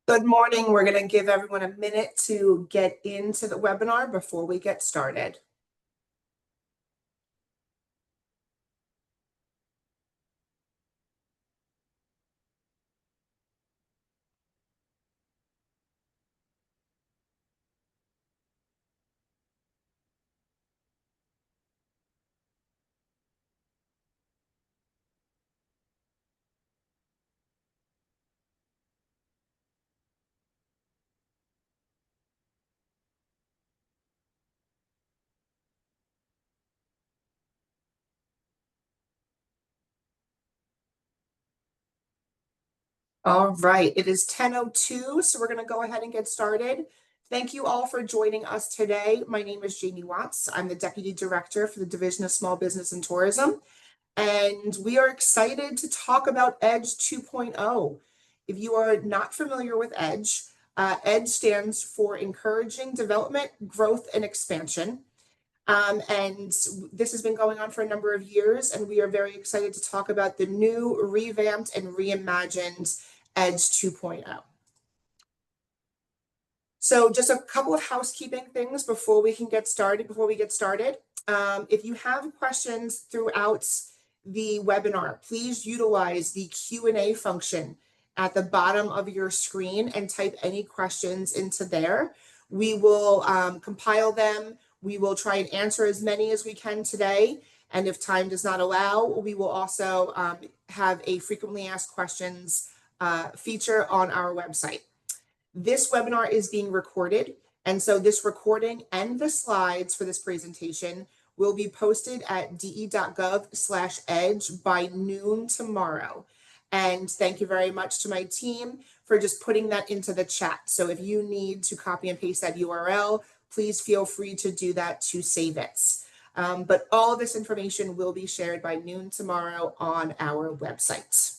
Good morning. We're going to give everyone a minute to get into the webinar before we get started. All right, it is 10:02, so we're going to go ahead and get started. Thank you all for joining us today. My name is Jamie Watts. I'm the Deputy Director for the Division of Small Business and Tourism, and we are excited to talk about EDGE 2.0. If you are not familiar with EDGE, EDGE stands for Encouraging Development, Growth, and Expansion. And this has been going on for a number of years, and we are very excited to talk about the new, revamped, and reimagined EDGE 2.0. So just a couple of housekeeping things before we get started. If you have questions throughout the webinar, please utilize the Q&A function at the bottom of your screen and type any questions into there. We will compile them. We will try and answer as many as we can today. And if time does not allow, we will also have a frequently asked questions feature on our website. This webinar is being recorded, and so this recording and the slides for this presentation will be posted at de.gov/edge by noon tomorrow. And thank you very much to my team for just putting that into the chat. So if you need to copy and paste that URL, please feel free to do that to save it. But all of this information will be shared by noon tomorrow on our website.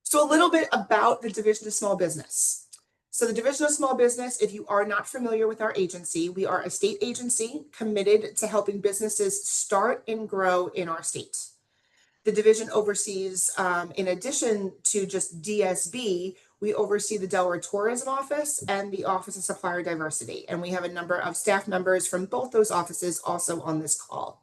So a little bit about the Division of Small Business. So the Division of Small Business, if you are not familiar with our agency, we are a state agency committed to helping businesses start and grow in our state. The division oversees, in addition to just DSB, we oversee the Delaware Tourism Office and the Office of Supplier Diversity. And we have a number of staff members from both those offices also on this call.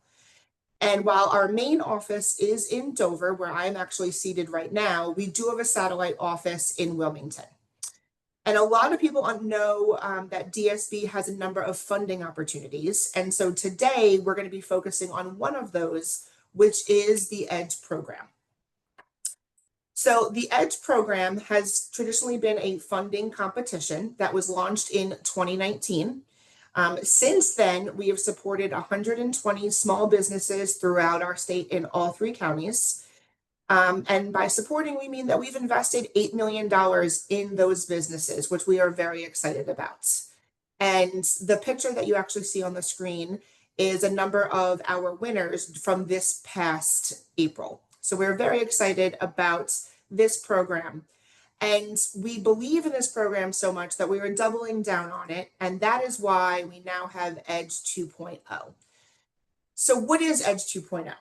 And while our main office is in Dover, where I'm actually seated right now, we do have a satellite office in Wilmington. And a lot of people know that DSB has a number of funding opportunities. And so today we're going to be focusing on one of those, which is the EDGE program. So the EDGE program has traditionally been a funding competition that was launched in 2019. Since then, we have supported 120 small businesses throughout our state in all 3 counties. And by supporting, we mean that we've invested $8 million in those businesses, which we are very excited about. And the picture that you actually see on the screen is a number of our winners from this past April. So we're very excited about this program. And we believe in this program so much that we are doubling down on it. And that is why we now have EDGE 2.0. So what is EDGE 2.0?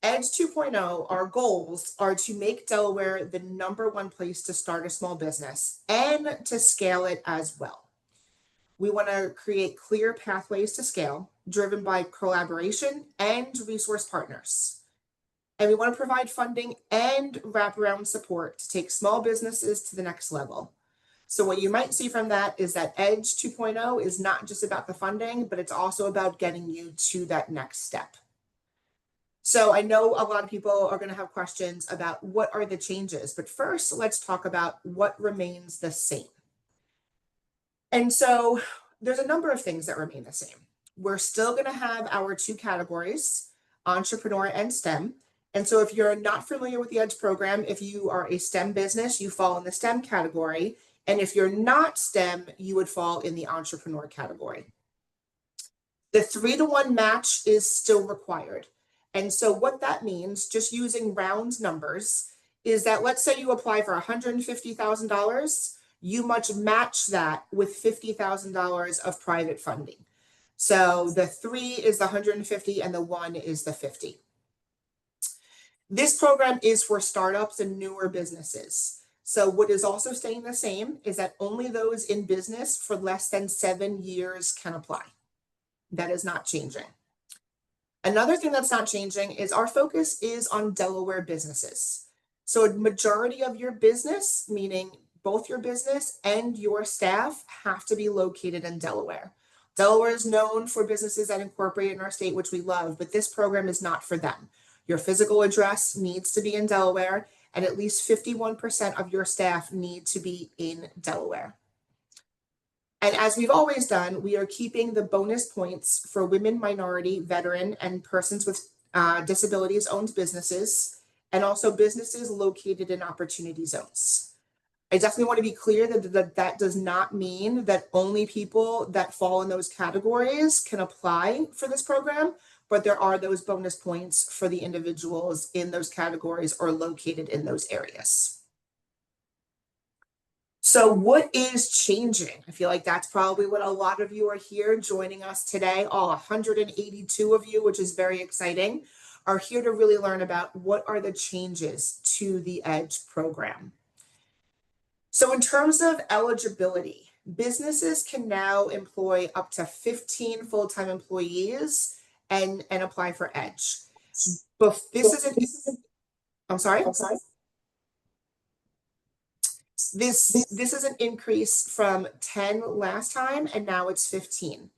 EDGE 2.0, our goals are to make Delaware the #1 place to start a small business and to scale it as well. We want to create clear pathways to scale driven by collaboration and resource partners. And we want to provide funding and wraparound support to take small businesses to the next level. So what you might see from that is that EDGE 2.0 is not just about the funding, but it's also about getting you to that next step. So I know a lot of people are going to have questions about what are the changes, but first let's talk about what remains the same. And so there's a number of things that remain the same. We're still going to have our 2 categories, entrepreneur and STEM. And so if you're not familiar with the EDGE program, if you are a STEM business, you fall in the STEM category. And if you're not STEM, you would fall in the entrepreneur category. The 3-to-1 match is still required. And so what that means, just using round numbers, is that let's say you apply for $150,000, you must match that with $50,000 of private funding. So the 3 is the 150 and the 1 is the 50. This program is for startups and newer businesses. So what is also staying the same is that only those in business for less than 7 years can apply. That is not changing. Another thing that's not changing is our focus is on Delaware businesses. So a majority of your business, meaning both your business and your staff, have to be located in Delaware. Delaware is known for businesses that incorporate in our state, which we love, but this program is not for them. Your physical address needs to be in Delaware, and at least 51% of your staff need to be in Delaware. And as we've always done, we are keeping the bonus points for women, minority, veteran, and persons with disabilities owned businesses, and also businesses located in opportunity zones. I definitely want to be clear that does not mean that only people that fall in those categories can apply for this program, but there are those bonus points for the individuals in those categories or located in those areas. So what is changing? I feel like that's probably what a lot of you are here joining us today. All 182 of you, which is very exciting, are here to really learn about what are the changes to the EDGE program. So in terms of eligibility, businesses can now employ up to 15 full-time employees and apply for EDGE. But I'm sorry. This is an increase from 10 last time, and now it's 15.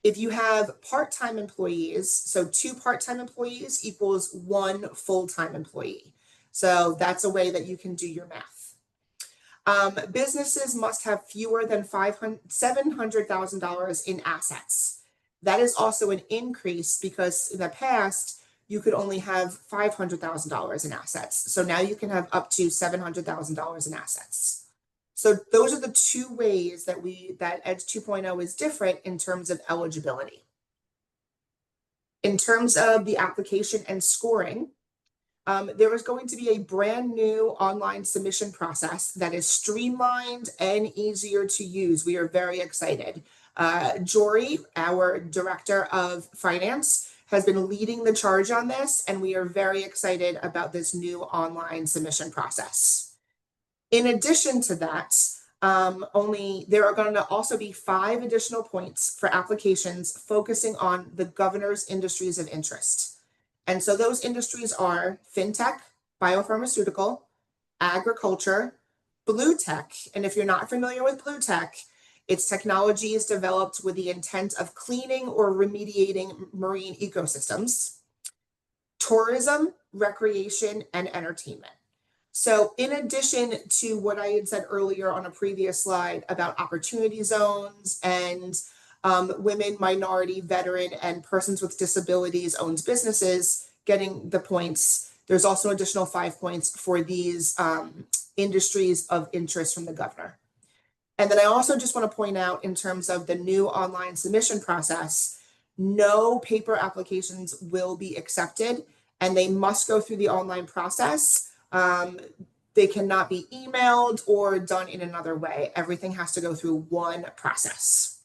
If you have part-time employees, so 2 part-time employees equals 1 full-time employee. So that's a way that you can do your math. Businesses must have fewer than $700,000 in assets. That is also an increase because in the past, you could only have $500,000 in assets. So now you can have up to $700,000 in assets. So those are the 2 ways that EDGE 2.0 is different in terms of eligibility. In terms of the application and scoring, there is going to be a brand new online submission process that is streamlined and easier to use. We are very excited. Jory, our Director of Finance, has been leading the charge on this, and we are very excited about this new online submission process. In addition to that, there are going to also be 5 additional points for applications focusing on the governor's industries of interest. And so those industries are fintech, biopharmaceutical, agriculture, blue tech. And if you're not familiar with blue tech, it's technologies developed with the intent of cleaning or remediating marine ecosystems, tourism, recreation, and entertainment. So in addition to what I had said earlier on a previous slide about opportunity zones and women, minority, veteran, and persons with disabilities owned businesses getting the points, there's also additional 5 points for these industries of interest from the governor. And then I also just want to point out in terms of the new online submission process, no paper applications will be accepted and they must go through the online process. They cannot be emailed or done in another way. Everything has to go through one process.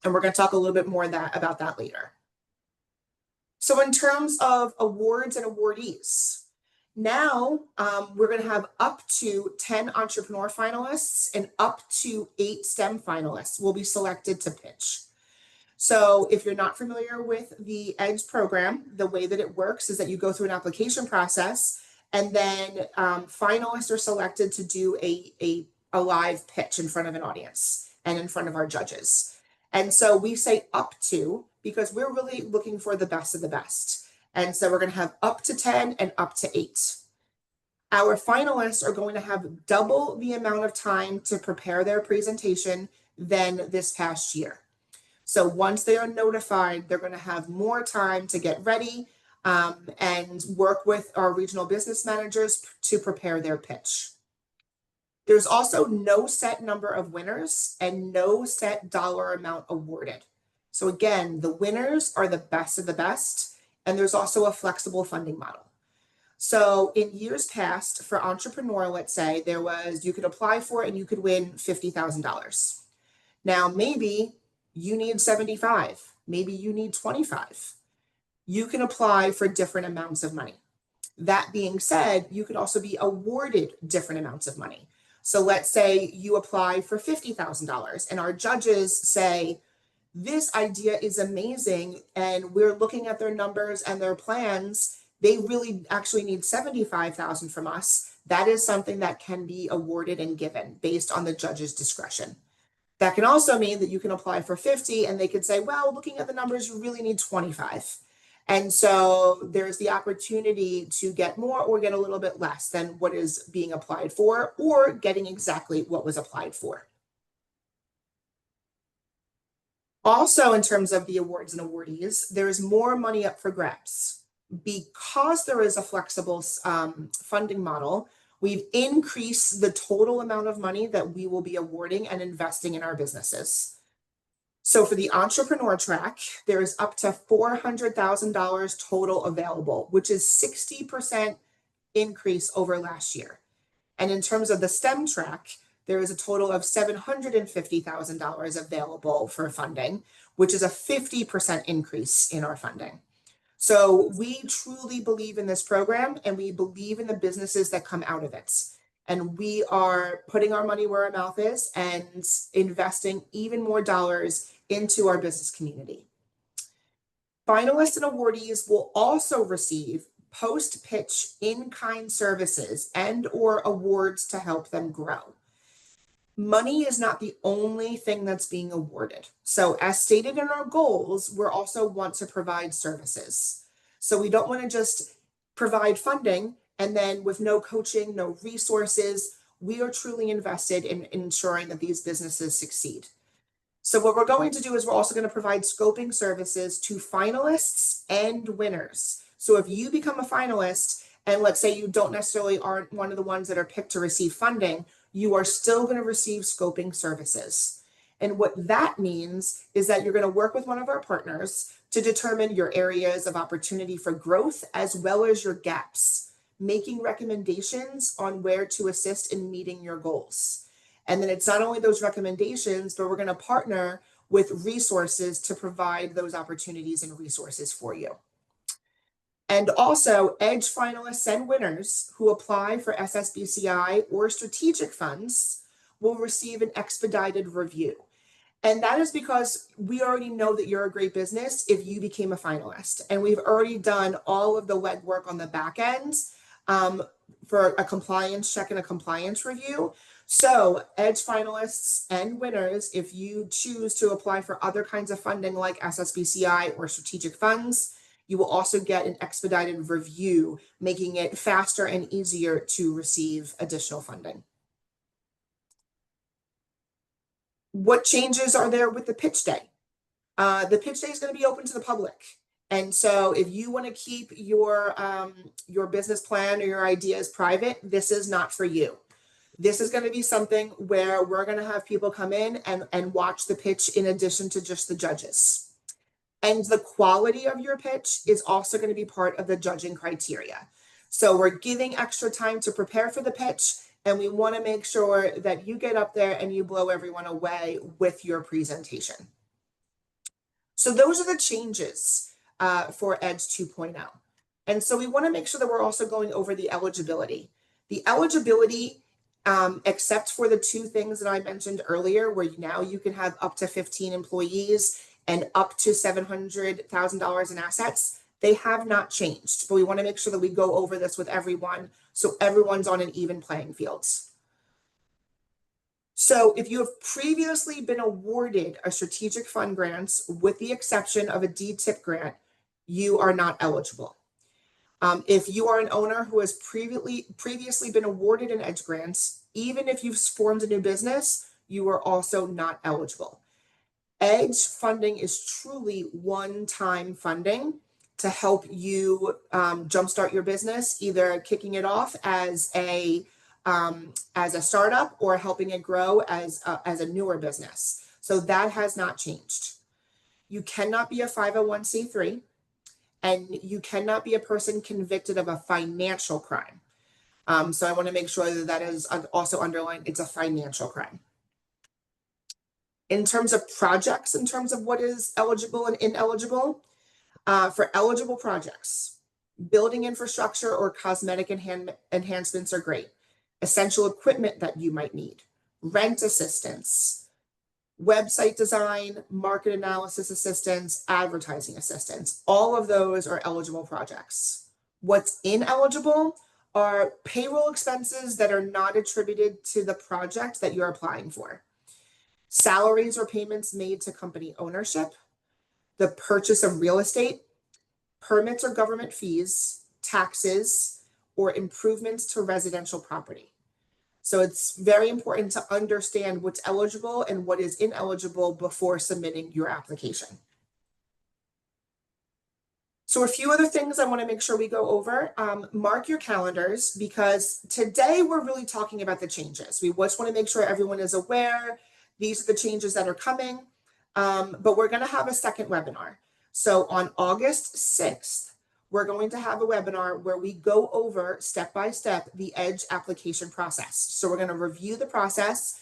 And we're going to talk a little bit more about that later. So in terms of awards and awardees, now we're going to have up to 10 entrepreneur finalists and up to 8 STEM finalists will be selected to pitch. So if you're not familiar with the EDGE program, the way that it works is that you go through an application process and then finalists are selected to do a live pitch in front of an audience and in front of our judges. And so we say up to because we're really looking for the best of the best. And so we're going to have up to 10 and up to 8. Our finalists are going to have double the amount of time to prepare their presentation than this past year. So once they are notified, they're going to have more time to get ready and work with our regional business managers to prepare their pitch. There's also no set number of winners and no set dollar amount awarded. So again, the winners are the best of the best, and there's also a flexible funding model. So in years past, for entrepreneur, let's say, you could apply for it and you could win $50,000. Now, maybe you need 75, maybe you need 25. You can apply for different amounts of money. That being said, you could also be awarded different amounts of money. So let's say you apply for $50,000 and our judges say, this idea is amazing and we're looking at their numbers and their plans. They really actually need 75,000 from us. That is something that can be awarded and given based on the judge's discretion. That can also mean that you can apply for 50 and they could say, well, looking at the numbers, you really need 25. And so there's the opportunity to get more or get a little bit less than what is being applied for, or getting exactly what was applied for. Also, in terms of the awards and awardees, there's more money up for grabs. Because there is a flexible funding model, we've increased the total amount of money that we will be awarding and investing in our businesses. So for the entrepreneur track, there is up to $400,000 total available, which is 60% increase over last year. And in terms of the STEM track, there is a total of $750,000 available for funding, which is a 50% increase in our funding. So we truly believe in this program and we believe in the businesses that come out of it. And we are putting our money where our mouth is and investing even more dollars into our business community. Finalists and awardees will also receive post-pitch in-kind services and or awards to help them grow. Money is not the only thing that's being awarded. So as stated in our goals, we also want to provide services. So we don't want to just provide funding and then with no coaching, no resources. We are truly invested in ensuring that these businesses succeed. So what we're going to do is we're also going to provide scoping services to finalists and winners. So if you become a finalist and let's say you don't necessarily aren't one of the ones that are picked to receive funding, you are still going to receive scoping services. And what that means is that you're going to work with one of our partners to determine your areas of opportunity for growth as well as your gaps, making recommendations on where to assist in meeting your goals. And then it's not only those recommendations, but we're going to partner with resources to provide those opportunities and resources for you. And also, EDGE finalists and winners who apply for SSBCI or strategic funds will receive an expedited review. And that is because we already know that you're a great business if you became a finalist. And we've already done all of the legwork on the back end for a compliance check and a compliance review. So EDGE finalists and winners, if you choose to apply for other kinds of funding like SSBCI or strategic funds, you will also get an expedited review, making it faster and easier to receive additional funding. What changes are there with the pitch day? The pitch day is going to be open to the public. And so if you want to keep your business plan or your ideas private, this is not for you. This is going to be something where we're going to have people come in and watch the pitch in addition to just the judges. And the quality of your pitch is also going to be part of the judging criteria. So we're giving extra time to prepare for the pitch, and we want to make sure that you get up there and you blow everyone away with your presentation. So those are the changes for EDGE 2.0. And so we want to make sure that we're also going over the eligibility. The eligibility, except for the two things that I mentioned earlier, where now you can have up to 15 employees and up to $700,000 in assets, they have not changed. But we want to make sure that we go over this with everyone so everyone's on an even playing field. So if you have previously been awarded a strategic fund grant, with the exception of a DTIP grant, you are not eligible. If you are an owner who has previously been awarded an EDGE grant, even if you've formed a new business, you are also not eligible. EDGE funding is truly one-time funding to help you jumpstart your business, either kicking it off as a startup or helping it grow as a newer business. So that has not changed. You cannot be a 501c3, and you cannot be a person convicted of a financial crime. So I want to make sure that that is also underlined. It's a financial crime. In terms of projects, in terms of what is eligible and ineligible, for eligible projects, Building infrastructure or cosmetic enhancements are great. Essential equipment that you might need, rent assistance, website design, market analysis assistance, advertising assistance. All of those are eligible projects. What's ineligible are payroll expenses that are not attributed to the project that you're applying for. Salaries or payments made to company ownership, the purchase of real estate, permits or government fees, taxes, or improvements to residential property. So it's very important to understand what's eligible and what is ineligible before submitting your application. So a few other things I want to make sure we go over. Mark your calendars, because today we're really talking about the changes. We just want to make sure everyone is aware. These are the changes that are coming, but we're going to have a second webinar. So on August 6th, we're going to have a webinar where we go over step by step the EDGE application process. So we're going to review the process.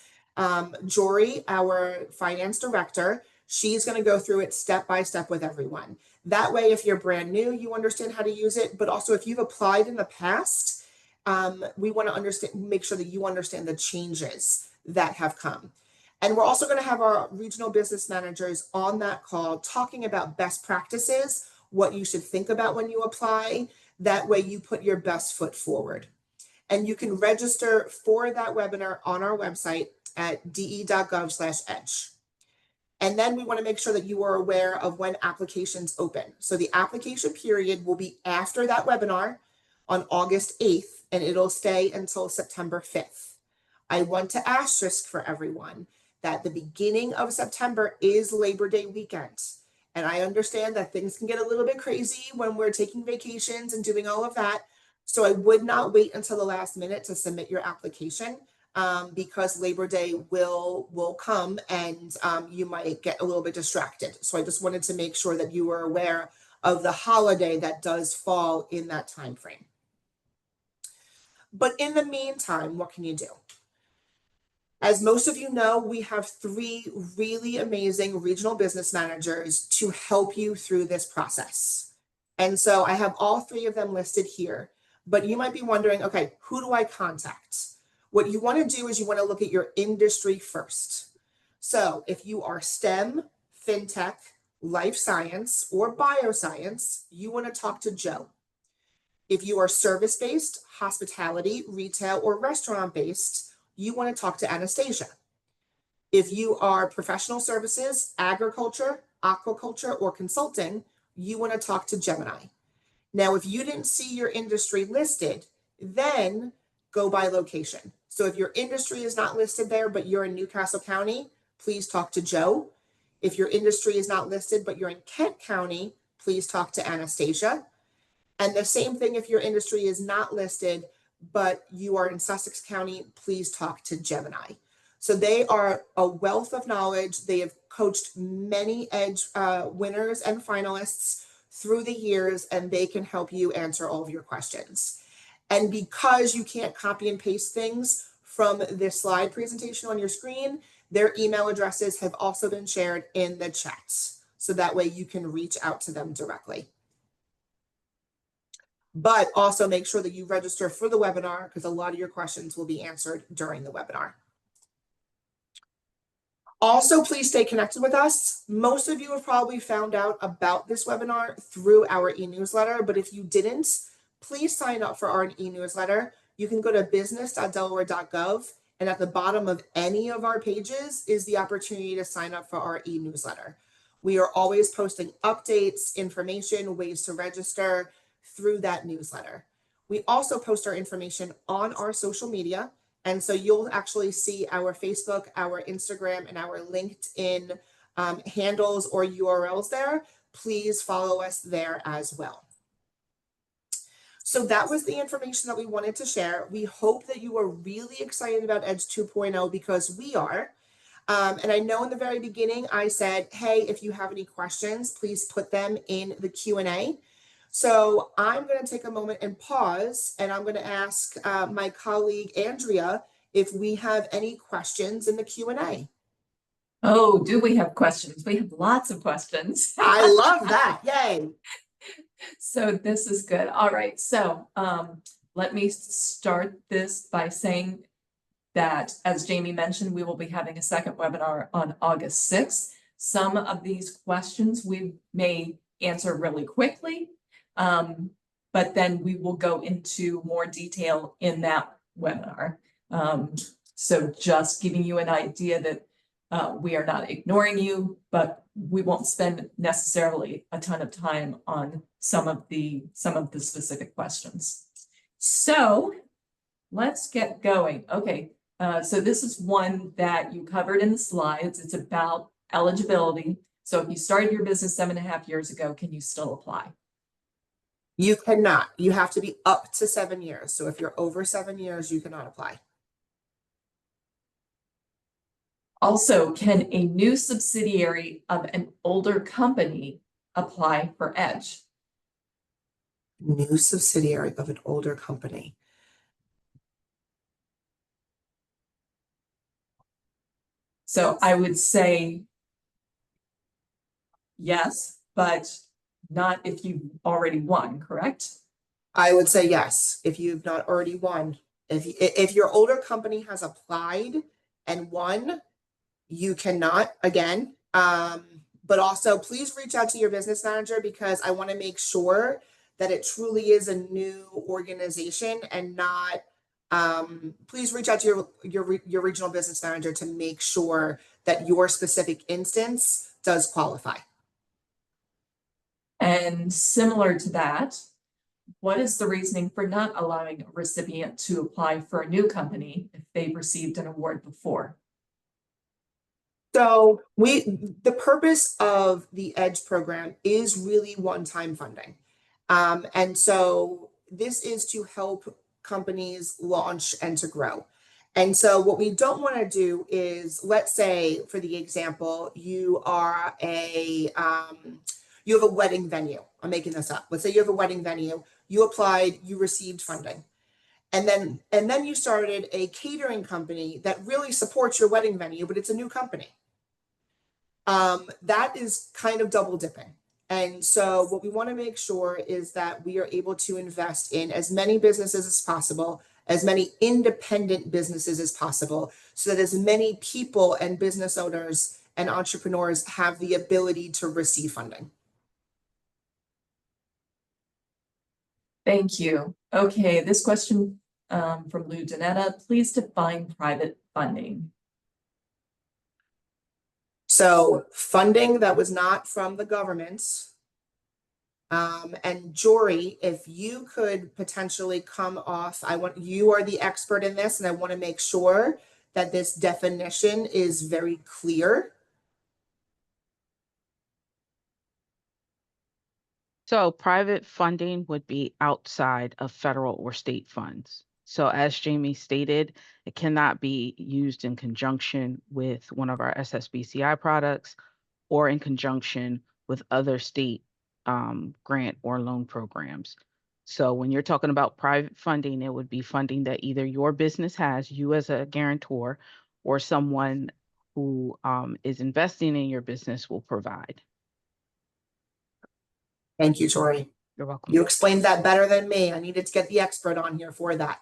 Jory, our finance director, she's going to go through it step by step with everyone. That way, if you're brand new, you understand how to use it. But also, if you've applied in the past, we want to make sure that you understand the changes that have come. And we're also going to have our regional business managers on that call talking about best practices, what you should think about when you apply. That way you put your best foot forward. And you can register for that webinar on our website at de.gov/edge. And then we want to make sure that you are aware of when applications open. So the application period will be after that webinar on August 8th, and it'll stay until September 5th. I want to asterisk for everyone that the beginning of September is Labor Day weekend. And I understand that things can get a little bit crazy when we're taking vacations and doing all of that. So I would not wait until the last minute to submit your application, because Labor Day will come and you might get a little bit distracted. So I just wanted to make sure that you were aware of the holiday that does fall in that time frame. But in the meantime, what can you do? As most of you know, we have 3 really amazing regional business managers to help you through this process. And so I have all 3 of them listed here, but you might be wondering, okay, who do I contact? What you want to do is you want to look at your industry first. So if you are STEM, FinTech, life science, or bioscience, you want to talk to Joe. If you are service-based, hospitality, retail, or restaurant-based, you want to talk to Anastasia. If you are professional services, agriculture, aquaculture, or consulting, you want to talk to Gemini. Now, if you didn't see your industry listed, then go by location. So if your industry is not listed there, but you're in Newcastle County, please talk to Joe. If your industry is not listed, but you're in Kent County, please talk to Anastasia. And the same thing if your industry is not listed, but you are in Sussex County, please talk to Gemini. So they are a wealth of knowledge. They have coached many EDGE winners and finalists through the years, and they can help you answer all of your questions. And because you can't copy and paste things from this slide presentation on your screen, their email addresses have also been shared in the chats. So that way you can reach out to them directly. But also make sure that you register for the webinar, because a lot of your questions will be answered during the webinar. Also, please stay connected with us. Most of you have probably found out about this webinar through our e-newsletter, but if you didn't, please sign up for our e-newsletter. You can go to business.delaware.gov, and at the bottom of any of our pages is the opportunity to sign up for our e-newsletter. We are always posting updates, information, ways to register through that newsletter. We also post our information on our social media. And so you'll actually see our Facebook, our Instagram, and our LinkedIn handles or URLs there. Please follow us there as well. So that was the information that we wanted to share. We hope that you are really excited about EDGE 2.0, because we are. And I know in the very beginning, I said, hey, if you have any questions, please put them in the Q&A. So I'm going to take a moment and pause, and I'm going to ask my colleague, Andrea, if we have any questions in the Q&A. Oh, do we have questions? We have lots of questions. I love that. Yay. So this is good. All right. So let me start this by saying that, as Jamie mentioned, we will be having a second webinar on August 6th. Some of these questions we may answer really quickly, but then we will go into more detail in that webinar. So just giving you an idea that we are not ignoring you, but we won't spend necessarily a ton of time on some of the specific questions. So let's get going. Okay, so this is one that you covered in the slides. It's about eligibility. So if you started your business 7.5 years ago, can you still apply? You cannot. You have to be up to 7 years. So if you're over 7 years, you cannot apply. Also, can a new subsidiary of an older company apply for EDGE? New subsidiary of an older company. So I would say yes, but not if you've already won, correct? I would say yes, if you've not already won. If your older company has applied and won, you cannot again. But also please reach out to your business manager, because I want to make sure that it truly is a new organization and not, please reach out to your regional business manager to make sure that your specific instance does qualify. And similar to that, what is the reasoning for not allowing a recipient to apply for a new company if they've received an award before? So the purpose of the EDGE program is really one-time funding. And so this is to help companies launch and to grow. And so what we don't want to do is, let's say, for the example, you have a wedding venue. I'm making this up. Let's say you have a wedding venue, you applied, you received funding. And then you started a catering company that really supports your wedding venue, but it's a new company. That is kind of double dipping. And so what we want to make sure is that we are able to invest in as many businesses as possible, as many independent businesses as possible, so that as many people and business owners and entrepreneurs have the ability to receive funding. Thank you. Okay, this question from Lou Donetta, please define private funding. So funding that was not from the government. And Jory, if you could potentially come off, you are the expert in this, and I want to make sure that this definition is very clear. So private funding would be outside of federal or state funds. So as Jamie stated, it cannot be used in conjunction with one of our SSBCI products or in conjunction with other state grant or loan programs. So when you're talking about private funding, it would be funding that either your business has, you as a guarantor, or someone who is investing in your business will provide. Thank you, Jory. You're welcome. You explained that better than me. I needed to get the expert on here for that.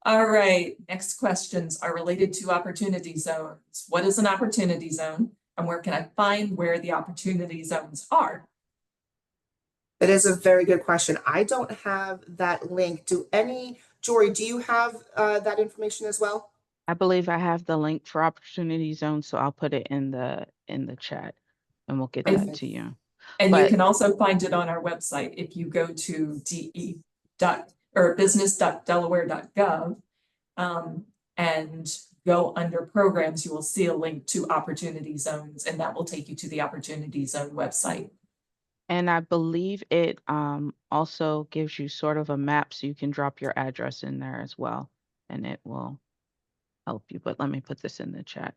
All right, next questions are related to opportunity zones. What is an opportunity zone, and where can I find where the opportunity zones are? That is a very good question. I don't have that link. Jory, do you have that information as well? I believe I have the link for opportunity zone, so I'll put it in the chat and we'll get that to you. And you can also find it on our website if you go to business.delaware.gov and go under programs, you will see a link to opportunity zones, and that will take you to the opportunity zone website. And I believe it also gives you sort of a map, so you can drop your address in there as well, and it will help you. But let me put this in the chat.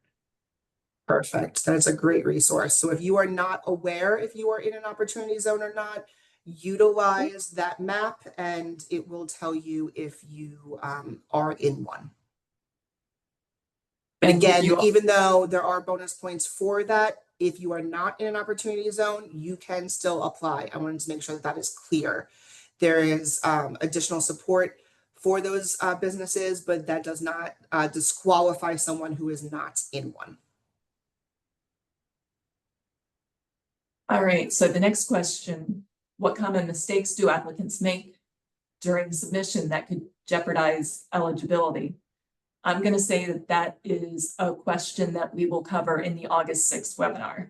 Perfect. That's a great resource. So if you are not aware if you are in an opportunity zone or not, utilize that map and it will tell you if you are in one. But again, even though there are bonus points for that if you are not in an opportunity zone, you can still apply. I wanted to make sure that that is clear. There is additional support for those businesses, but that does not disqualify someone who is not in one. All right, so the next question, what common mistakes do applicants make during submission that could jeopardize eligibility? I'm going to say that that is a question that we will cover in the August 6th webinar.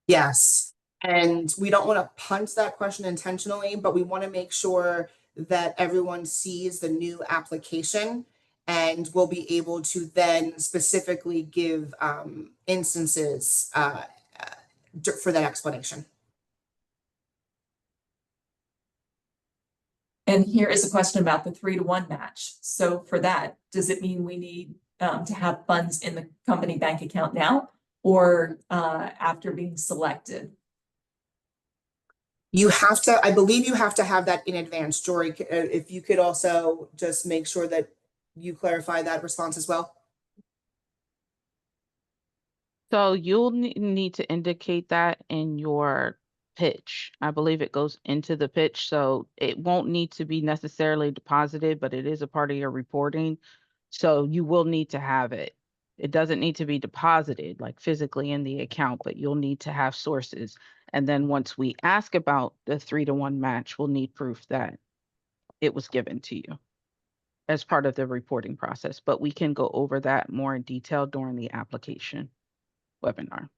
Yes, and we don't want to punt that question intentionally, but we want to make sure that everyone sees the new application, and we'll be able to then specifically give instances for that explanation. And here is a question about the 3-to-1 match. So for that, does it mean we need to have funds in the company bank account now or after being selected? You have to, I believe you have to have that in advance. Jory, if you could also just make sure that you clarify that response as well. So you'll need to indicate that in your pitch. I believe it goes into the pitch, so it won't need to be necessarily deposited, but it is a part of your reporting. So you will need to have it. It doesn't need to be deposited like physically in the account, but you'll need to have sources. And then once we ask about the 3-to-1 match, we'll need proof that it was given to you as part of the reporting process. But we can go over that more in detail during the application webinar.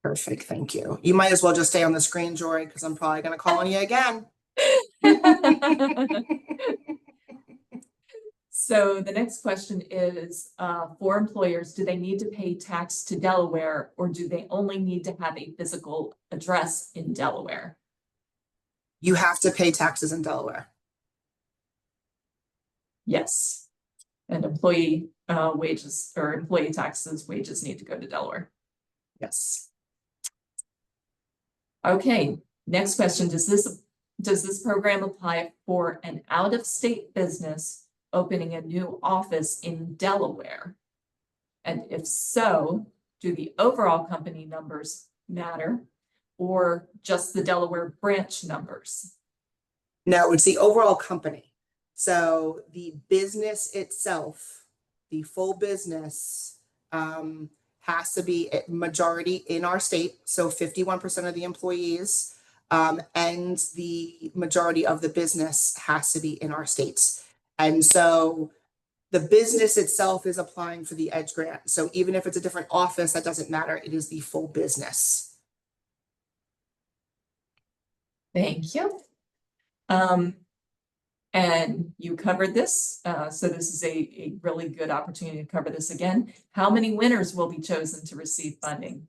Perfect, thank you. You might as well just stay on the screen, Jory, because I'm probably going to call on you again. So the next question is, for employers, do they need to pay tax to Delaware or do they only need to have a physical address in Delaware? You have to pay taxes in Delaware. Yes. And employee wages or employee taxes, wages need to go to Delaware. Yes. Okay, next question. Does this program apply for an out-of-state business opening a new office in Delaware? And if so, do the overall company numbers matter or just the Delaware branch numbers? No, it's the overall company. So the business itself, the full business, has to be a majority in our state. So 51% of the employees, and the majority of the business has to be in our states. And so the business itself is applying for the EDGE grant. So even if it's a different office, that doesn't matter. It is the full business. Thank you. And you covered this, so this is a really good opportunity to cover this again. How many winners will be chosen to receive funding?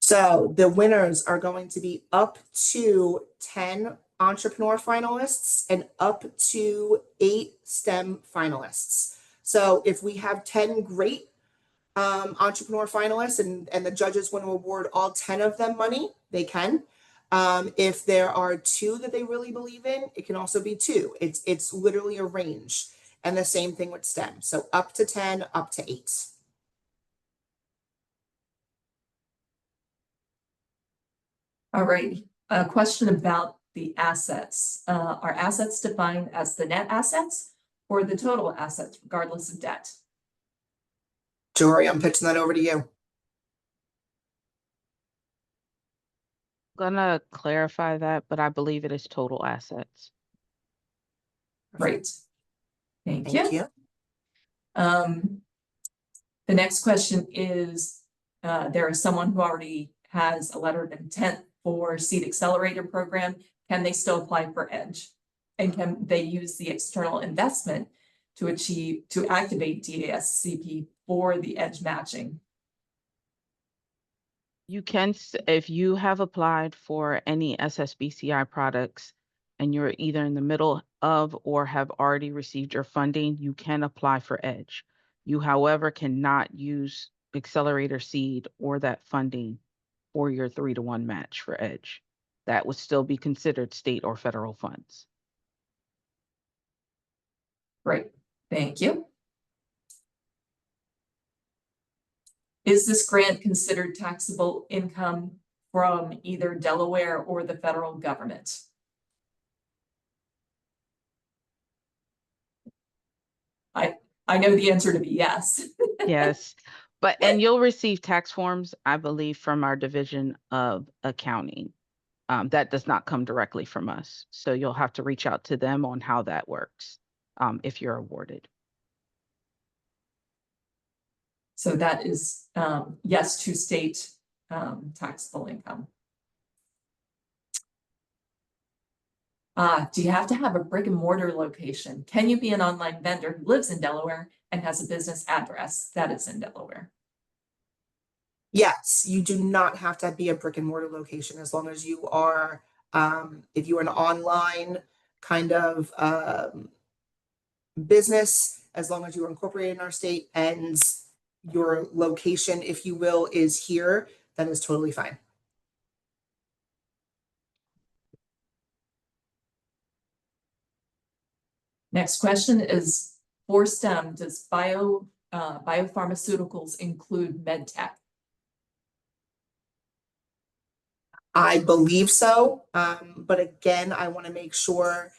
So the winners are going to be up to 10 entrepreneur finalists and up to 8 STEM finalists. So if we have 10 great entrepreneur finalists and the judges want to award all 10 of them money, they can. If there are 2 that they really believe in, it can also be 2. It's literally a range. And the same thing with STEM. So up to 10, up to 8. All right, a question about the assets. Are assets defined as the net assets or the total assets regardless of debt? Jory, I'm pitching that over to you. Gonna clarify that, but I believe it is total assets. Great. Thank Thank you. The next question is, there is someone who already has a letter of intent for Seed Accelerator program. Can they still apply for EDGE? And can they use the external investment to activate DASCP for the EDGE matching? You can, if you have applied for any SSBCI products and you're either in the middle of or have already received your funding, you can apply for EDGE. You, however, cannot use Accelerator Seed or that funding for your 3-to-1 match for EDGE. That would still be considered state or federal funds. Great, thank you. Is this grant considered taxable income from either Delaware or the federal government? I know the answer to be yes. Yes, and you'll receive tax forms, I believe, from our Division of Accounting. That does not come directly from us. So you'll have to reach out to them on how that works, if you're awarded. So that is, yes to state, taxable income. Do you have to have a brick and mortar location? Can you be an online vendor who lives in Delaware and has a business address that is in Delaware? Yes, you do not have to be a brick and mortar location as long as you are, if you're an online kind of business, as long as you are incorporated in our state and your location, if you will, is here, that is totally fine. Next question is, for STEM, does biopharmaceuticals include med tech? I believe so, but again, I want to make sure,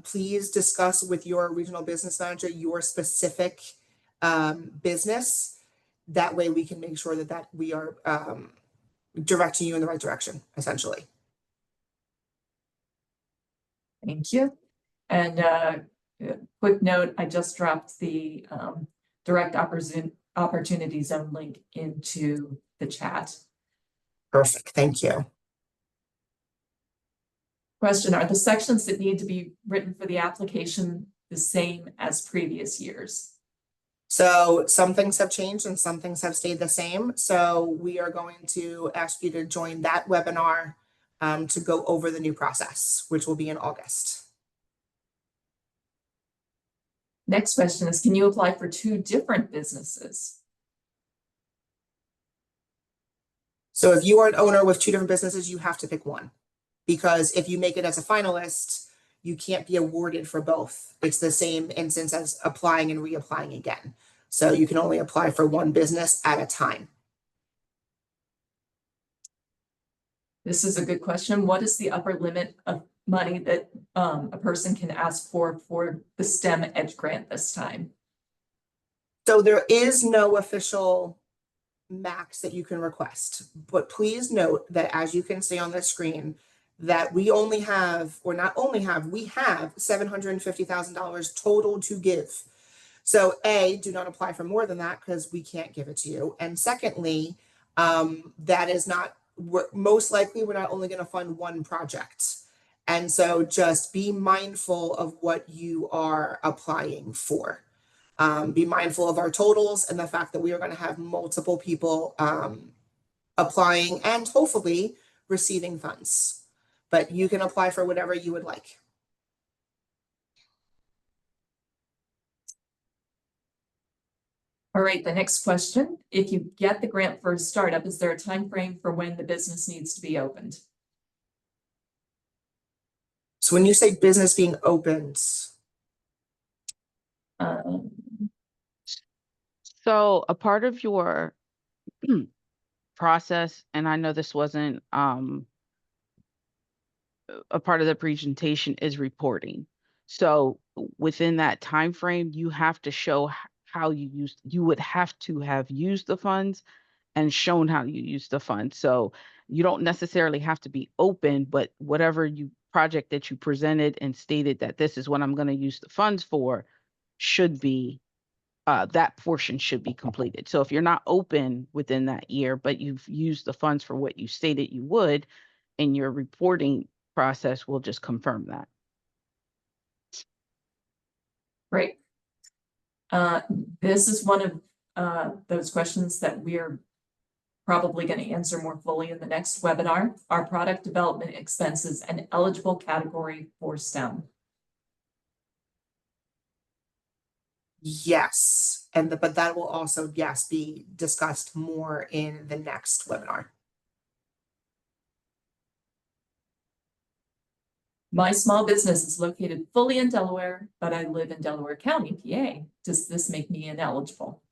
please discuss with your regional business manager your specific business. That way we can make sure that we are directing you in the right direction, essentially. Thank you. And quick note, I just dropped the direct opportunity zone link into the chat. Perfect, thank you. Question, are the sections that need to be written for the application the same as previous years? So some things have changed and some things have stayed the same. So we are going to ask you to join that webinar to go over the new process, which will be in August. Next question is, can you apply for 2 different businesses? So if you are an owner with 2 different businesses, you have to pick one. Because if you make it as a finalist, you can't be awarded for both. It's the same instance as applying and reapplying again. So you can only apply for one business at a time. This is a good question. What is the upper limit of money that a person can ask for the STEM Edge grant this time? So there is no official max that you can request, but please note that as you can see on the screen, that we only have, or not only have, we have $750,000 total to give. So A, do not apply for more than that because we can't give it to you. And secondly, that is not, most likely we're not only going to fund one project. And so just be mindful of what you are applying for. Be mindful of our totals and the fact that we are going to have multiple people applying and hopefully receiving funds. But you can apply for whatever you would like. All right, the next question. If you get the grant for a startup, is there a time frame for when the business needs to be opened? So when you say business being opened, So a part of your process, and I know this wasn't a part of the presentation, is reporting. So within that time frame, you have to show how you would have to have used the funds and shown how you use the funds. So you don't necessarily have to be open, but whatever project that you presented and stated that this is what I'm going to use the funds for should be, that portion should be completed. So if you're not open within that year, but you've used the funds for what you stated you would, in your reporting process will just confirm that. Great. This is one of those questions that we're probably going to answer more fully in the next webinar. Are product development expenses an eligible category for STEM? yes. But that will also, yes, be discussed more in the next webinar. My small business is located fully in Delaware, but I live in Delaware County, PA. Does this make me ineligible?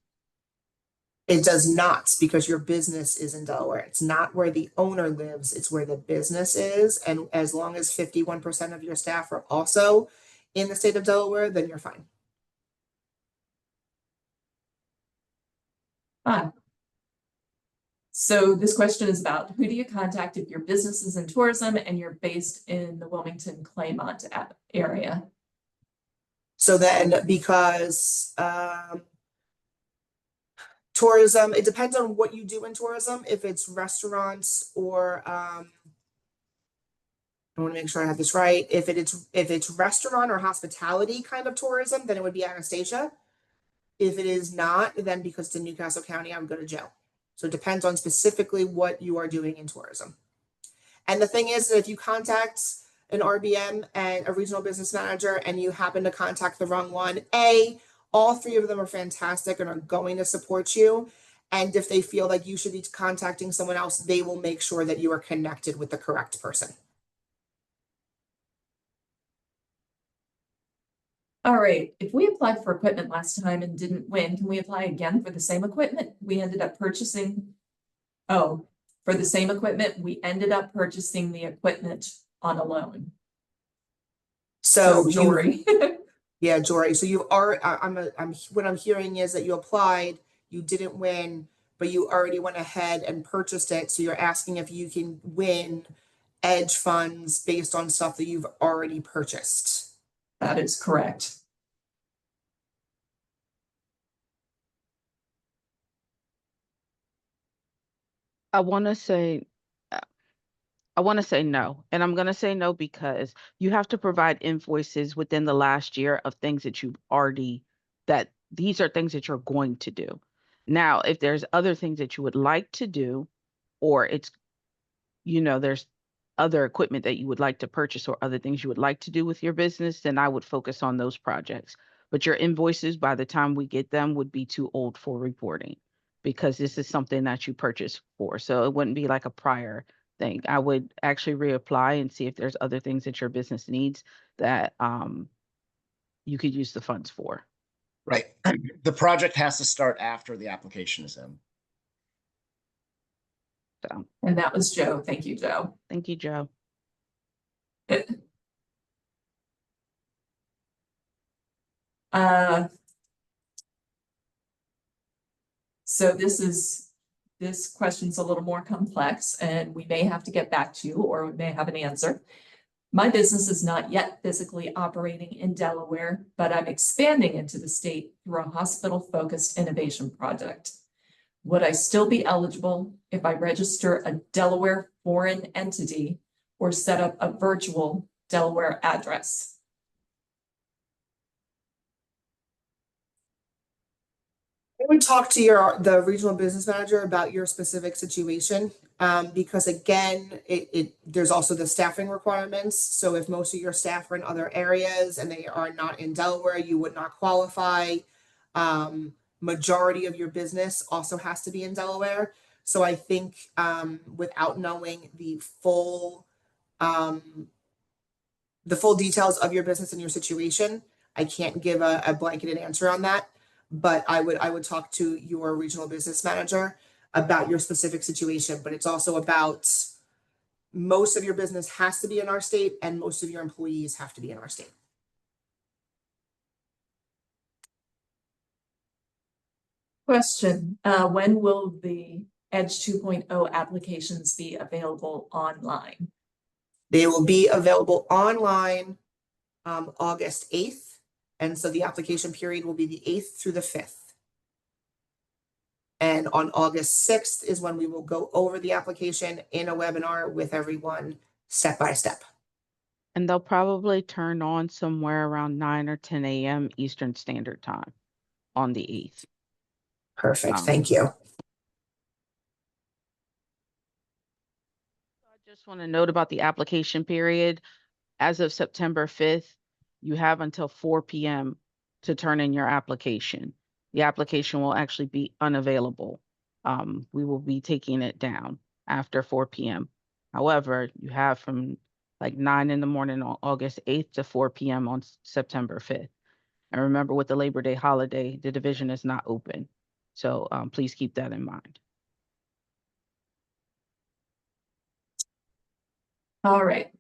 It does not, because your business is in Delaware. It's not where the owner lives, it's where the business is. And as long as 51% of your staff are also in the state of Delaware, then you're fine. Fine. So this question is about who do you contact if your business is in tourism and you're based in the Wilmington Claymont area? So then, because tourism, it depends on what you do in tourism. If it's restaurants or I want to make sure I have this right. If it's restaurant or hospitality kind of tourism, then it would be Anastasia. If it is not, then because it's in Newcastle County, I would go to Joe. So it depends on specifically what you are doing in tourism. And the thing is that if you contact an RBM and a regional business manager and you happen to contact the wrong one, all three of them are fantastic and are going to support you. And if they feel like you should be contacting someone else, they will make sure that you are connected with the correct person. All right, if we applied for equipment last time and didn't win, can we apply again for the same equipment? We ended up purchasing, for the same equipment, we ended up purchasing the equipment on a loan. So Jory. Yeah, Jory. So you are, what I'm hearing is that you applied, you didn't win, but you already went ahead and purchased it. So you're asking if you can win edge funds based on stuff that you've already purchased. That is correct. I want to say no. And I'm going to say no because you have to provide invoices within the last year of things that you've already, that these are things that you're going to do. Now, if there's other things that you would like to do, or it's, there's other equipment that you would like to purchase or other things you would like to do with your business, then I would focus on those projects. But your invoices, by the time we get them, would be too old for reporting because this is something that you purchased for. So it wouldn't be like a prior thing. I would actually reapply and see if there's other things that your business needs that you could use the funds for. Right. The project has to start after the application is in. So And that was Joe. Thank you, Joe. thank you, Joe. So this question's a little more complex and we may have to get back to you or we may have an answer. My business is not yet physically operating in Delaware, but I'm expanding into the state through a hospital-focused innovation project. Would I still be eligible if I register a Delaware foreign entity or set up a virtual Delaware address? I would talk to the regional business manager about your specific situation. Because again, there's also the staffing requirements. So if most of your staff are in other areas and they are not in Delaware, you would not qualify. Majority of your business also has to be in Delaware. So I think without knowing the full details of your business and your situation, I can't give a blanketed answer on that. But I would talk to your regional business manager about your specific situation. But it's also about most of your business has to be in our state and most of your employees have to be in our state. Question, when will the Edge 2.0 applications be available online? They will be available online August 8th. And so the application period will be the 8th through the 5th. And on August 6th is when we will go over the application in a webinar with everyone step by step. And they'll probably turn on somewhere around 9 or 10 a.m. Eastern Standard Time on the 8th. Perfect. Thank you. I just want to note about the application period. As of September 5th, you have until 4 p.m. to turn in your application. The application will actually be unavailable. We will be taking it down after 4 p.m. However, you have from like 9 in the morning on August 8th to 4 p.m. on September 5th. And remember, with the Labor Day holiday, the division is not open. So please keep that in mind. All right.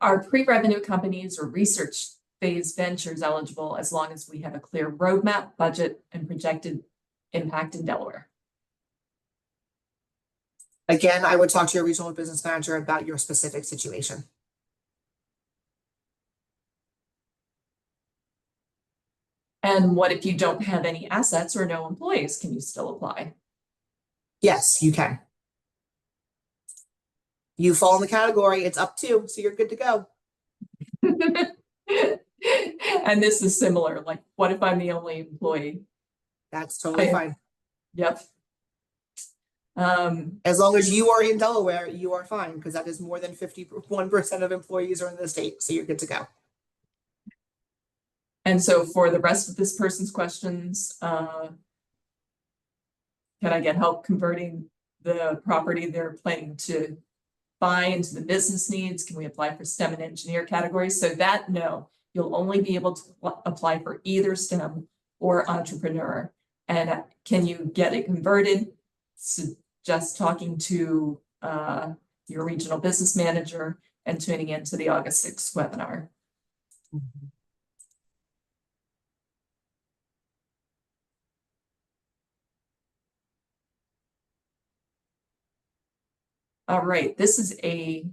Are pre-revenue companies or research phase ventures eligible as long as we have a clear roadmap, budget, and projected impact in Delaware? Again, I would talk to your regional business manager about your specific situation. And what if you don't have any assets or no employees? Can you still apply? Yes, you can. You fall in the category, it's up to, so you're good to go. And this is similar, like, what if I'm the only employee? That's totally fine. Yep. As long as you are in Delaware, you are fine, because that is more than 51% of employees are in the state, so you're good to go. And so for the rest of this person's questions, can I get help converting the property they're planning to buy into the business needs? Can we apply for STEM and engineer categories? So that, no, you'll only be able to apply for either STEM or entrepreneur. And can you get it converted? So just talking to your regional business manager and tuning into the August 6th webinar. All right, this is a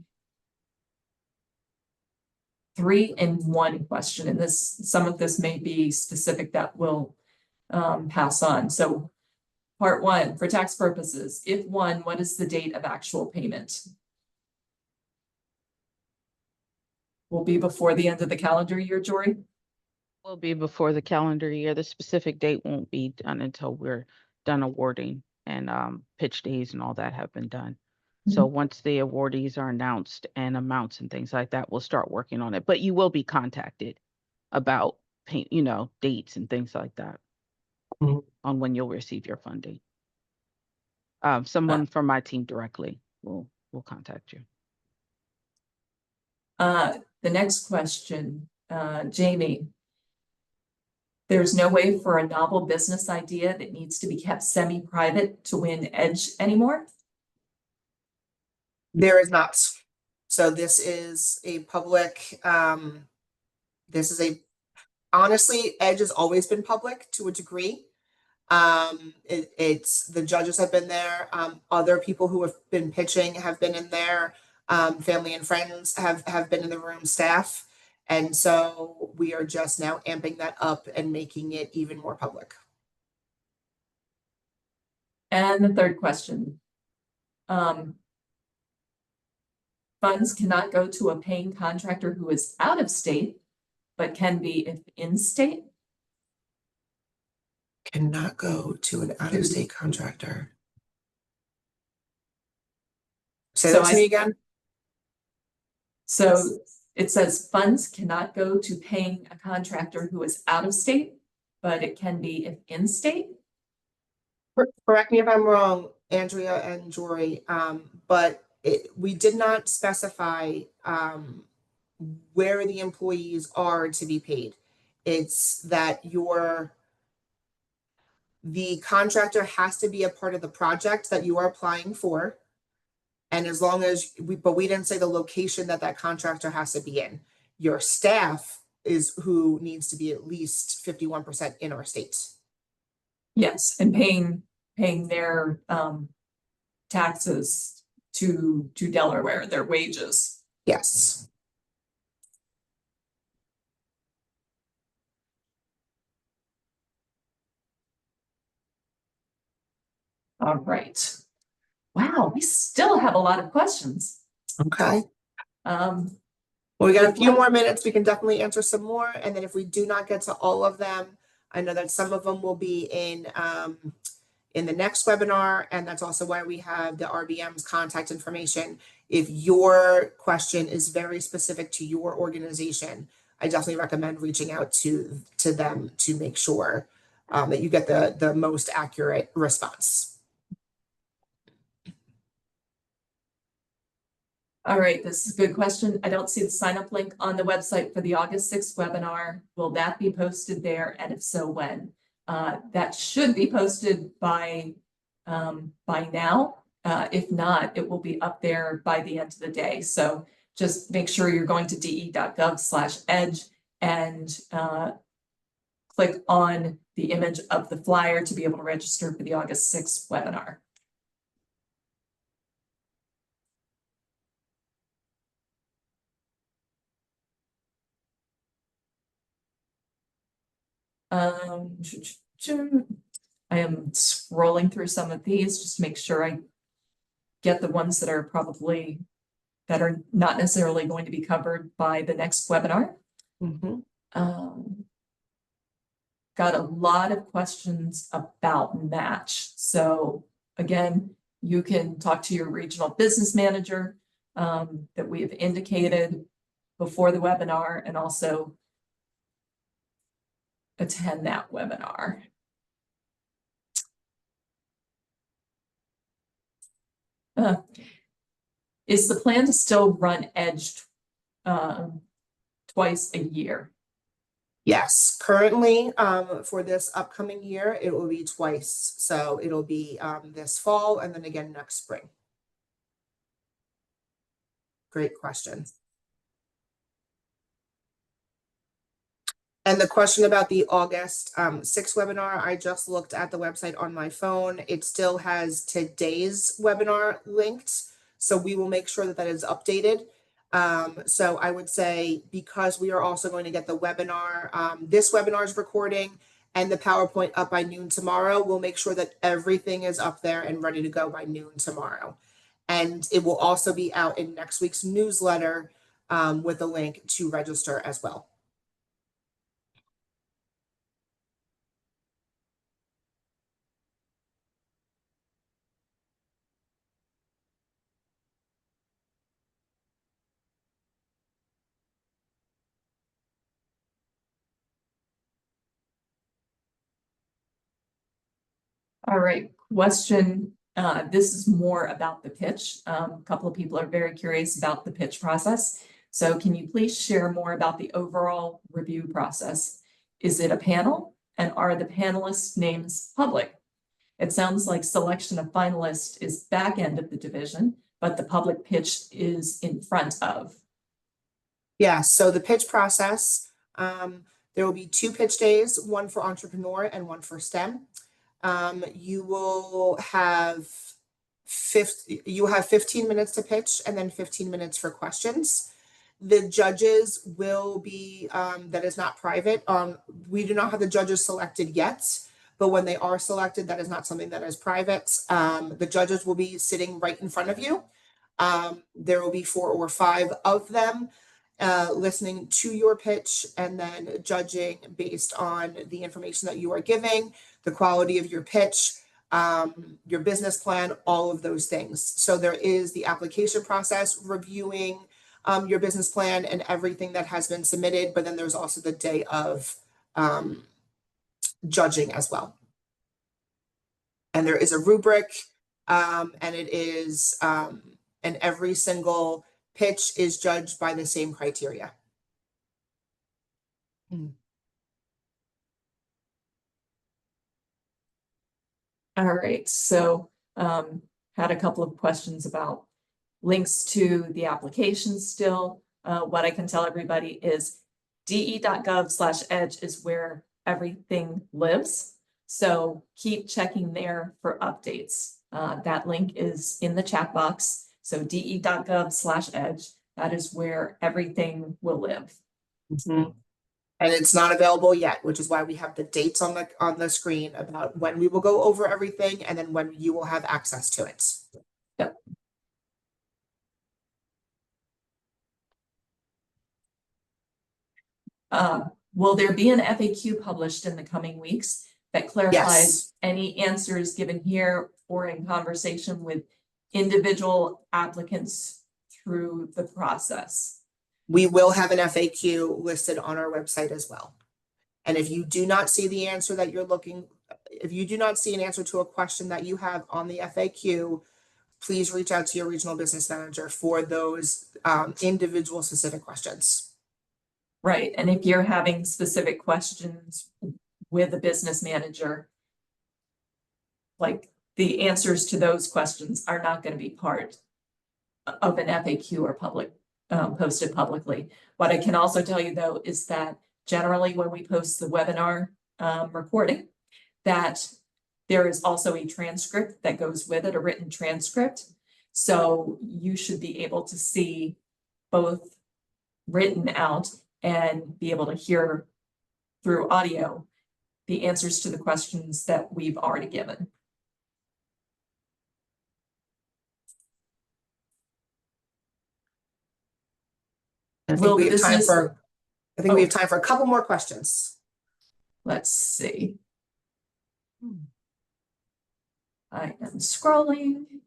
3-in-1 question, and some of this may be specific that we'll pass on. So part 1, for tax purposes, if won, what is the date of actual payment? Will be before the end of the calendar year, Jory? Will be before the calendar year. The specific date won't be done until we're done awarding and pitch days and all that have been done. So once the awardees are announced and amounts and things like that, we'll start working on it. But you will be contacted about dates and things like that on when you'll receive your funding. Someone from my team directly will contact you. The next question, Jamie. There's no way for a novel business idea that needs to be kept semi-private to win EDGE anymore? There is not. So this is a public, honestly, EDGE has always been public to a degree. It's the judges have been there. Other people who have been pitching have been in there. Family and friends have been in the room, staff. And so we are just now amping that up and making it even more public. And the third question. Funds cannot go to a paying contractor who is out of state, but can be if in state. Cannot go to an out-of-state contractor. Say that to me again. So it says funds cannot go to paying a contractor who is out of state, but it can be if in state. Correct me if I'm wrong, Andrea and Jory, but we did not specify where the employees are to be paid. It's that the contractor has to be a part of the project that you are applying for. And as long as but we didn't say the location that contractor has to be in. Your staff is who needs to be at least 51% in our state. Yes, and paying their taxes to Delaware, their wages. Yes. All right. Wow, we still have a lot of questions. Okay. Well, we got a few more minutes. We can definitely answer some more. And then if we do not get to all of them, I know that some of them will be in the next webinar. And that's also why we have the RBM's contact information. If your question is very specific to your organization, I definitely recommend reaching out to them to make sure that you get the most accurate response. All right, this is a good question. I don't see the sign up link on the website for the August 6th webinar. Will that be posted there? And if so, when? That should be posted by now. If not, it will be up there by the end of the day. So just make sure you're going to de.gov/edge and click on the image of the flyer to be able to register for the August 6th webinar. I am scrolling through some of these just to make sure I get the ones that are not necessarily going to be covered by the next webinar. Got a lot of questions about Match. So again, you can talk to your regional business manager that we have indicated before the webinar, and also attend that webinar. Is the plan to still run Edge twice a year? Yes, currently, for this upcoming year, it will be twice. So it'll be this fall and then again next spring. Great question. And the question about the August 6th webinar, I just looked at the website on my phone. It still has today's webinar linked. So we will make sure that that is updated. So I would say, because we are also going to get the webinar, this webinar's recording and the PowerPoint up by noon tomorrow, we'll make sure that everything is up there and ready to go by noon tomorrow. And it will also be out in next week's newsletter with a link to register as well. All right, question. This is more about the pitch. A couple of people are very curious about the pitch process. So can you please share more about the overall review process? Is it a panel? And are the panelists' names public? It sounds like selection of finalists is back end of the division, but the public pitch is in front of. Yeah, so the pitch process, there will be 2 pitch days, one for entrepreneur and one for STEM. You will have 15 minutes to pitch and then 15 minutes for questions. The judges will be, that is not private. We do not have the judges selected yet, but when they are selected, that is not something that is private. The judges will be sitting right in front of you. There will be 4 or 5 of them listening to your pitch and then judging based on the information that you are giving, the quality of your pitch, your business plan, all of those things. So there is the application process, reviewing your business plan and everything that has been submitted, but then there's also the day of judging as well. And there is a rubric, and it is, and every single pitch is judged by the same criteria. All right, so had a couple of questions about links to the application still. What I can tell everybody is de.gov/edge is where everything lives. So keep checking there for updates. That link is in the chat box. So de.gov/edge, that is where everything will live. And it's not available yet, which is why we have the dates on the screen about when we will go over everything and then when you will have access to it. Yep. Will there be an FAQ published in the coming weeks that clarifies any answers given here or in conversation with individual applicants through the process? We will have an FAQ listed on our website as well. And if you do not see the answer that you're looking, if you do not see an answer to a question that you have on the FAQ, please reach out to your regional business manager for those individual specific questions. Right, and if you're having specific questions with a business manager, like the answers to those questions are not going to be part of an FAQ or posted publicly. What I can also tell you though is that generally when we post the webinar recording, that there is also a transcript that goes with it, a written transcript. So you should be able to see both written out and be able to hear through audio the answers to the questions that we've already given. I think Will we the have time business- for, I think we have time for a couple more questions. Let's see. I am scrolling.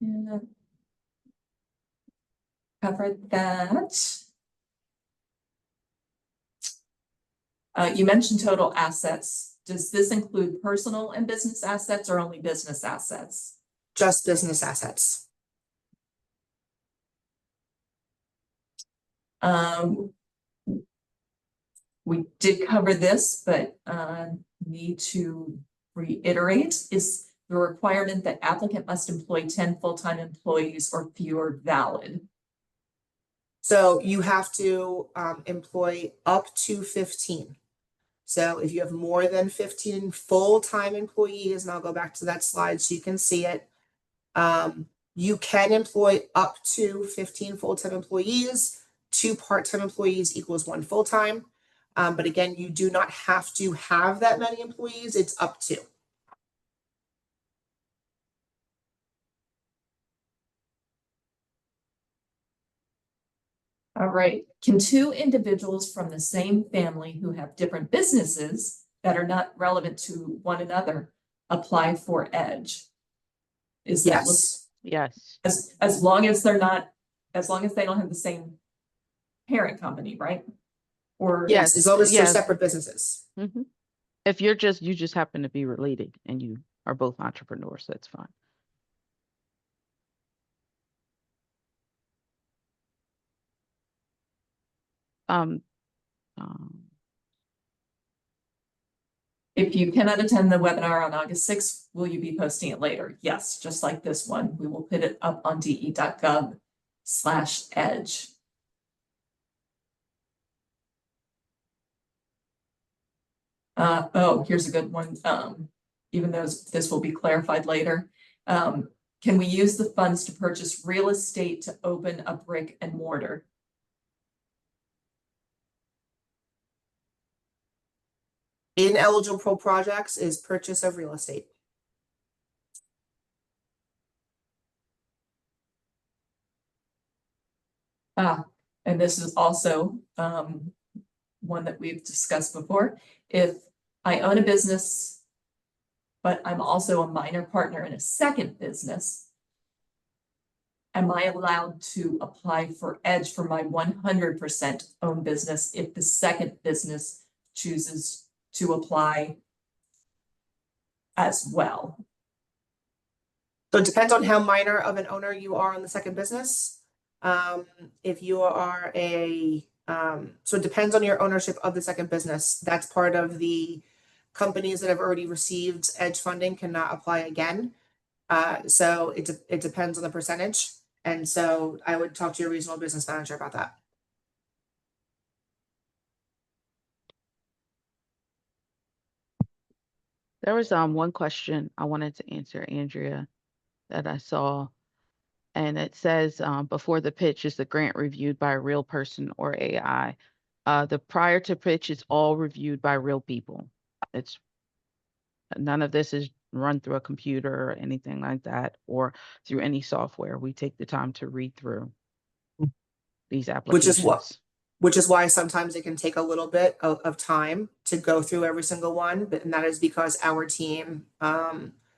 Yeah. Covered that. You mentioned total assets. Does this include personal and business assets or only business assets? Just business assets. We did cover this, but need to reiterate is the requirement that applicant must employ 10 full-time employees or fewer valid. So you have to employ up to 15. So if you have more than 15 full-time employees, and I'll go back to that slide so you can see it. You can employ up to 15 full-time employees. 2 part-time employees equals 1 full-time. But again, you do not have to have that many employees. It's up to. All right. Can 2 individuals from the same family who have different businesses that are not relevant to one another apply for EDGE? Is that Yes. Yes. as long as they're not, as long as they don't have the same parent company, right? Or Yes, as long as they're yes. separate businesses. Mhm. If you just happen to be related and you are both entrepreneurs, that's fine. Um, if you cannot attend the webinar on August 6th, will you be posting it later? Yes, just like this one. We will put it up on de.gov/edge. Oh, here's a good one. Even though this will be clarified later. Can we use the funds to purchase real estate to open a brick and mortar? Ineligible projects is purchase of real estate. And this is also one that we've discussed before. If I own a business, but I'm also a minor partner in a second business, am I allowed to apply for EDGE for my 100% owned business if the second business chooses to apply as well? So it depends on how minor of an owner you are on the second business. If you are so it depends on your ownership of the second business. That's part of the companies that have already received EDGE funding cannot apply again. So it depends on the percentage. And so I would talk to your regional business manager about that. there was one question I wanted to answer, Andrea, that I saw. And it says, before the pitch, is the grant reviewed by a real person or AI? The prior to pitch is all reviewed by real people. It's none of this is run through a computer or anything like that, or through any software. We take the time to read through these applications. Which is why sometimes it can take a little bit of time to go through every single one, and that is because our team,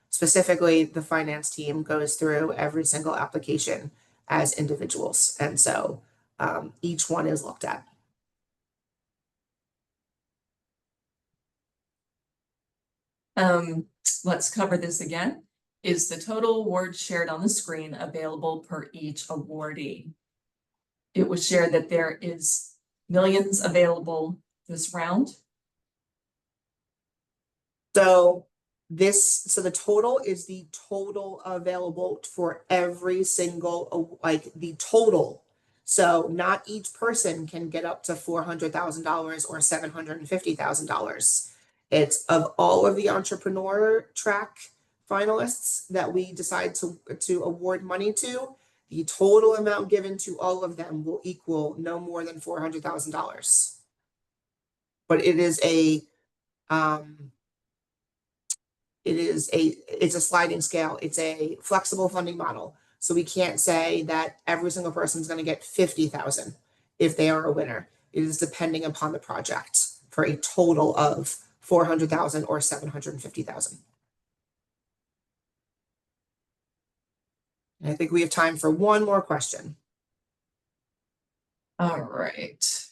specifically the finance team, goes through every single application as individuals. And so each one is looked at. Let's cover this again. Is the total award shared on the screen available per each awardee? It was shared that there is millions available this round? So the total is the total available for every single, like the total. So not each person can get up to $400,000 or $750,000. It's of all of the entrepreneur track finalists that we decide to award money to, the total amount given to all of them will equal no more than $400,000. But it's a sliding scale. It's a flexible funding model. So we can't say that every single person is going to get 50,000 if they are a winner. It is depending upon the project for a total of 400,000 or 750,000. And I think we have time for one more question. All right.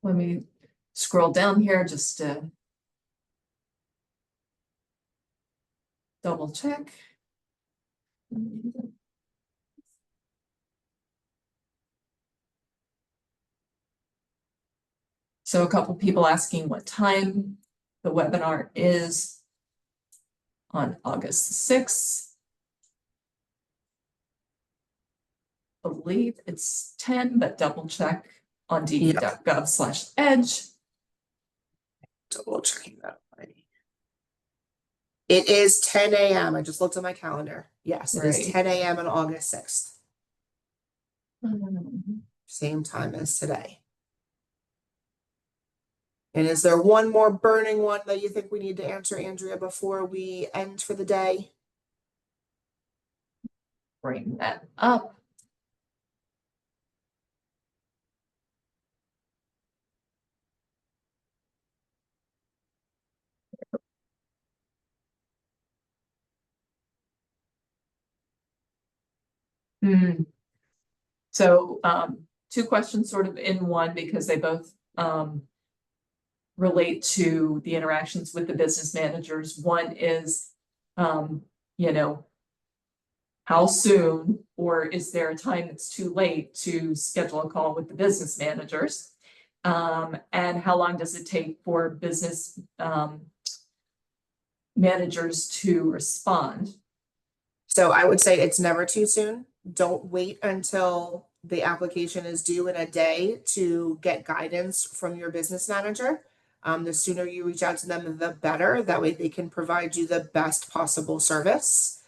Let me scroll down here just to double check. So a couple people asking what time the webinar is on August 6th. I believe it's 10, but double check on dv.gov/edge. Double checking that. It is 10 a.m. I just looked at my calendar. Yes, it is Right. 10 a.m. on August 6th. Mm-hmm. Same time as today. And is there one more burning one that you think we need to answer, Andrea, before we end for the day? Bring that up. So two questions sort of in one because they both relate to the interactions with the business managers. One is, you know, how soon, or is there a time that's too late to schedule a call with the business managers? And how long does it take for business managers to respond? So I would say it's never too soon. Don't wait until the application is due in a day to get guidance from your business manager. The sooner you reach out to them, the better. That way they can provide you the best possible service.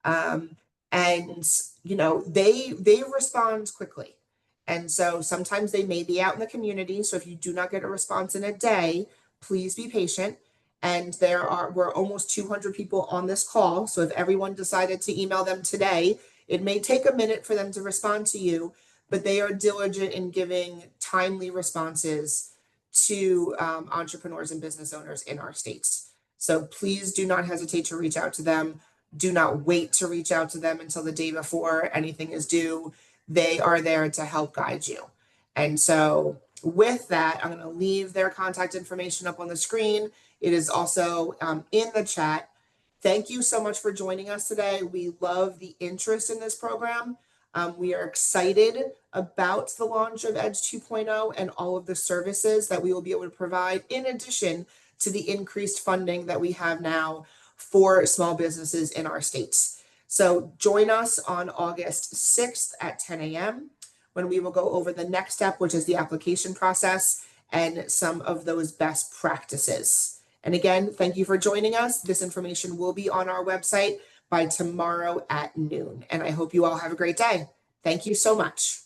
And you know, they respond quickly. And so sometimes they may be out in the community. So if you do not get a response in a day, please be patient. And we're almost 200 people on this call. So if everyone decided to email them today, it may take a minute for them to respond to you, but they are diligent in giving timely responses to entrepreneurs and business owners in our states. So please do not hesitate to reach out to them. Do not wait to reach out to them until the day before anything is due. They are there to help guide you. And so with that, I'm going to leave their contact information up on the screen. It is also in the chat. Thank you so much for joining us today. We love the interest in this program. We are excited about the launch of Edge 2.0 and all of the services that we will be able to provide in addition to the increased funding that we have now for small businesses in our states. So join us on August 6th at 10 a.m. when we will go over the next step, which is the application process and some of those best practices. And again, thank you for joining us. This information will be on our website by tomorrow at noon. And I hope you all have a great day. Thank you so much.